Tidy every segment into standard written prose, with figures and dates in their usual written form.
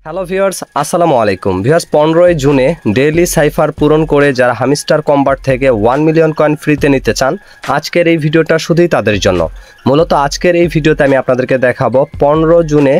Hello viewers, আসসালামু আলাইকুম। Viewers, 15 জুনে ডেইলি সাইফার পূরণ করে যারা হামিস্টার কম্বাট থেকে 1 মিলিয়ন কয়েন ফ্রিতে নিতে চান, আজকের এই ভিডিওটা শুধুই তাদের জন্য। মূলত আজকের এই ভিডিওতে আমি আপনাদেরকে দেখাবো 15 জুনে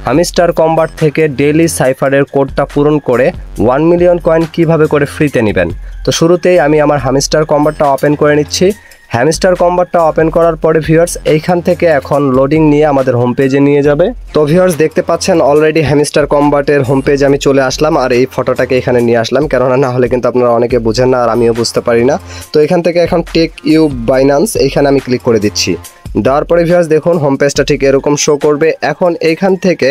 হামিস্টার কম্বাট থেকে ডেইলি সাইফারের কোডটা পূরণ করে 1 মিলিয়ন কয়েন কিভাবে করে ফ্রিতে নেবেন। তো শুরুতেই আমি আমার হামিস্টার কম্বাটটা ওপেন করে নিচ্ছি। হ্যামস্টার কম্বাটটা ওপেন করার পরে ভিউয়ার্স এইখান থেকে এখন লোডিং নিয়ে আমাদের হোম পেজে নিয়ে যাবে। তো ভিউয়ার্স দেখতে পাচ্ছেন অলরেডি হ্যামস্টার কম্বাটের হোম পেজে আমি চলে আসলাম, আর এই ফটোটাকে এখানে নিয়ে আসলাম, কেননা না হলে কিন্তু আপনারা অনেকে বুঝেন না আর আমিও বুঝতে পারি না। তো এখান থেকে এখন টেক ইউ বাইন্যান্স এইখানে আমি ক্লিক করে দিচ্ছি। দেওয়ার পরে ভিউয়ার্স দেখুন হোম পেজটা ঠিক এরকম শো করবে। এখন এইখান থেকে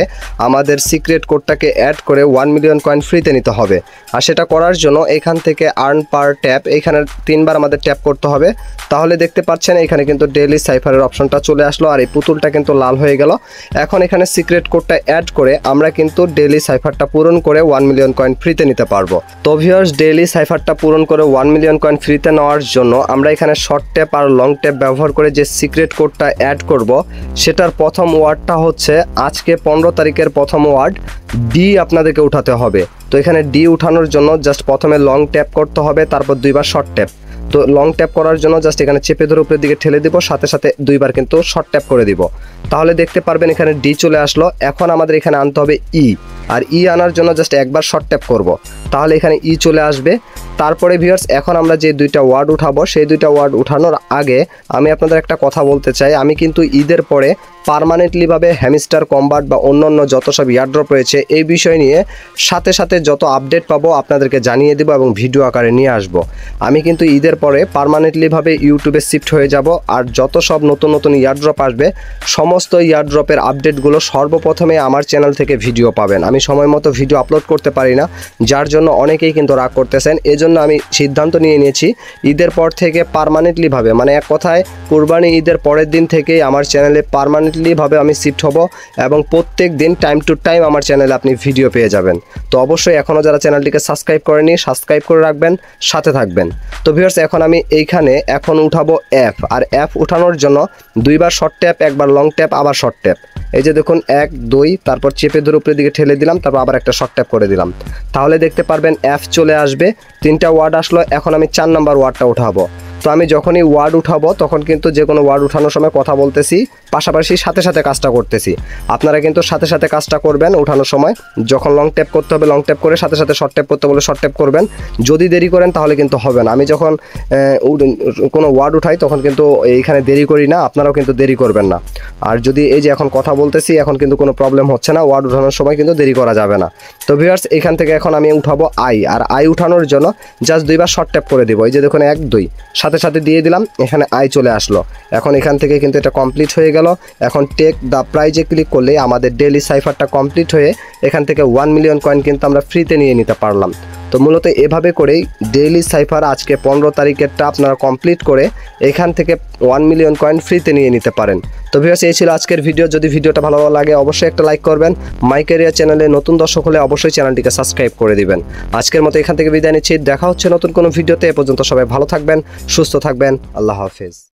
আমাদের সিক্রেট কোডটাকে অ্যাড করে 1 মিলিয়ন কয়েন ফ্রিতে নিতে হবে। আর সেটা করার জন্য এখান থেকে আর্ন পার ট্যাপ এইখানে 3 বার আমাদের ট্যাপ করতে হবে। তাহলে দেখতে পাচ্ছেন এখানে কিন্তু ডেইলি সাইফারের অপশনটা চলে আসলো, আর এই পুতুলটা কিন্তু লাল হয়ে গেল। এখন এখানে সিক্রেট কোডটা অ্যাড করে আমরা কিন্তু ডেইলি সাইফারটা পূরণ করে 1 মিলিয়ন কয়েন ফ্রিতে নিতে পারবো। তো ভিউয়ার্স ডেইলি সাইফারটা পূরণ করে 1 মিলিয়ন কয়েন ফ্রিতে নেওয়ার জন্য আমরা এখানে শর্ট ট্যাপ আর লং ট্যাপ ব্যবহার করে যে সিক্রেট কোডটা অ্যাড করব, সেটার প্রথম ওয়ার্ডটা হচ্ছে আজকে 15 তারিখের প্রথম ওয়ার্ড ডি আপনাদেরকে উঠাতে হবে। তো এখানে ডি উঠানোর জন্য জাস্ট প্রথমে লং ট্যাপ করতে হবে, তারপর 2 বার শর্ট ট্যাপ। তো লং ট্যাপ করার জন্য জাস্ট এখানে চেপে ধরে উপরের দিকে ঠেলে দিব, সাথে সাথে 2 বার কিন্তু শর্ট ট্যাপ করে দিব। তাহলে দেখতে পারবেন এখানে ডি চলে আসলো। এখন আমাদের এখানে আনতে হবে ই, আর ই আনার জন্য জাস্ট একবার শর্ট ট্যাপ করব, তাহলে এখানে ই চলে আসবে। তারপরে ভিউয়ার্স এখন আমরা যে 2টা ওয়ার্ড উঠাবো, সেই 2টা ওয়ার্ড উঠানোর আগে আমি আপনাদের একটা কথা বলতে চাই। আমি কিন্তু ঈদের পরে পার্মানেন্টলিভাবে হ্যামস্টার কম্বাট বা অন্য যত সব ইয়ারড্রপ রয়েছে এই বিষয় নিয়ে সাথে সাথে যত আপডেট পাবো আপনাদেরকে জানিয়ে দেবো এবং ভিডিও আকারে নিয়ে আসব। আমি কিন্তু ঈদের পরে পার্মানেন্টলিভাবে ইউটিউবে শিফট হয়ে যাব, আর যত সব নতুন ইয়ারড্রপ আসবে সমস্ত ইয়ারড্রপের আপডেটগুলো সর্বপ্রথমে আমার চ্যানেল থেকে ভিডিও পাবেন। আমি সময় মতো ভিডিও আপলোড করতে পারি না, যার জন্য অনেকেই কিন্তু রাগ করতেছেন। এজন্য আমি সিদ্ধান্ত নিয়ে নিয়েছি ঈদের পর থেকে পার্মানেন্টলিভাবে, মানে এক কথায় কুরবানি ঈদের পরের দিন থেকেই আমার চ্যানেলে পার্মানেন্টলিভাবে আমি শিফট হব, এবং প্রত্যেক দিন টাইম টু টাইম আমার চ্যানেলে আপনি ভিডিও পেয়ে যাবেন। তো অবশ্যই এখনও যারা চ্যানেলটিকে সাবস্ক্রাইব করেনি সাবস্ক্রাইব করে রাখবেন, সাথে থাকবেন। তো ভিউয়ার্স এখন আমি এইখানে উঠাবো অ্যাপ, আর অ্যাপ উঠানোর জন্য 2 বার শর্ট ট্যাপ, একবার লং ট্যাপ, আবার শর্ট ট্যাপ। এই যে দেখুন 1 2, তারপর চেপে ধরে উপরের দিকে ঠেলে দিলাম, তারপর আবার একটা শর্ট ট্যাপ করে দিলাম। তাহলে দেখতে পারবেন অ্যাপ চলে আসবে। 3টা ওয়ার্ড আসলো। এখন আমি 4 নাম্বার ওয়ার্ডটা উঠাবো। তো আমি যখনই ওয়ার্ড উঠাবো তখন কিন্তু যে কোনো ওয়ার্ড উঠানোর সময় কথা বলতেছি, পাশাপাশি সাথে সাথে কাজটা করতেছি। আপনারা কিন্তু সাথে সাথে কাজটা করবেন উঠানোর সময়। যখন লং ট্যাপ করতে হবে লং ট্যাপ করে, সাথে সাথে শর্ট ট্যাপ করতে বলে শর্ট ট্যাপ করবেন। যদি দেরি করেন তাহলে কিন্তু হবে না। আমি যখন কোনো ওয়ার্ড উঠাই তখন কিন্তু এইখানে দেরি করি না, আপনারাও কিন্তু দেরি করবেন না। আর যদি এই যে এখন কথা বলতেছি এখন কিন্তু কোনো প্রবলেম হচ্ছে না, ওয়ার্ড উঠানোর সময় কিন্তু দেরি করা যাবে না। তো ভিউয়ার্স এখান থেকে এখন আমি উঠাবো আই, আর আই উঠানোর জন্য জাস্ট 2 বার শর্ট ট্যাপ করে দিব। এই যে দেখুন 1 2, সাথে সাথে দিয়ে দিলাম, এখানে আই চলে আসলো। এখন এখান থেকে কিন্তু এটা কমপ্লিট হয়ে গেল। এখন টেক দ্য প্রাইজে ক্লিক করলে আমাদের ডেইলি সাইফারটা কমপ্লিট হয়ে এখান থেকে 1 মিলিয়ন কয়েন কিন্তু আমরা ফ্রিতে নিয়ে নিতে পারলাম। তো মূলত এভাবে করেই ডেইলি সাইফার আজকে 15 তারিখেরটা আপনারা কমপ্লিট করে এখান থেকে 1 মিলিয়ন কয়েন ফ্রিতে নিয়ে নিতে পারেন। তো ভিউয়ার্স এই ছিল আজকের ভিডিও। যদি ভিডিওটা ভালো লাগে অবশ্যই একটা লাইক করবেন। মাই ক্যারিয়ার চ্যানেলে নতুন দর্শক হলে অবশ্যই চ্যানেলটিকে সাবস্ক্রাইব করে দিবেন। আজকের মতো এখান থেকে বিদায় নিচ্ছি। দেখা হচ্ছে নতুন কোনো ভিডিওতে। এ পর্যন্ত সবাই ভালো থাকবেন, সুস্থ থাকবেন। আল্লাহ হাফেজ।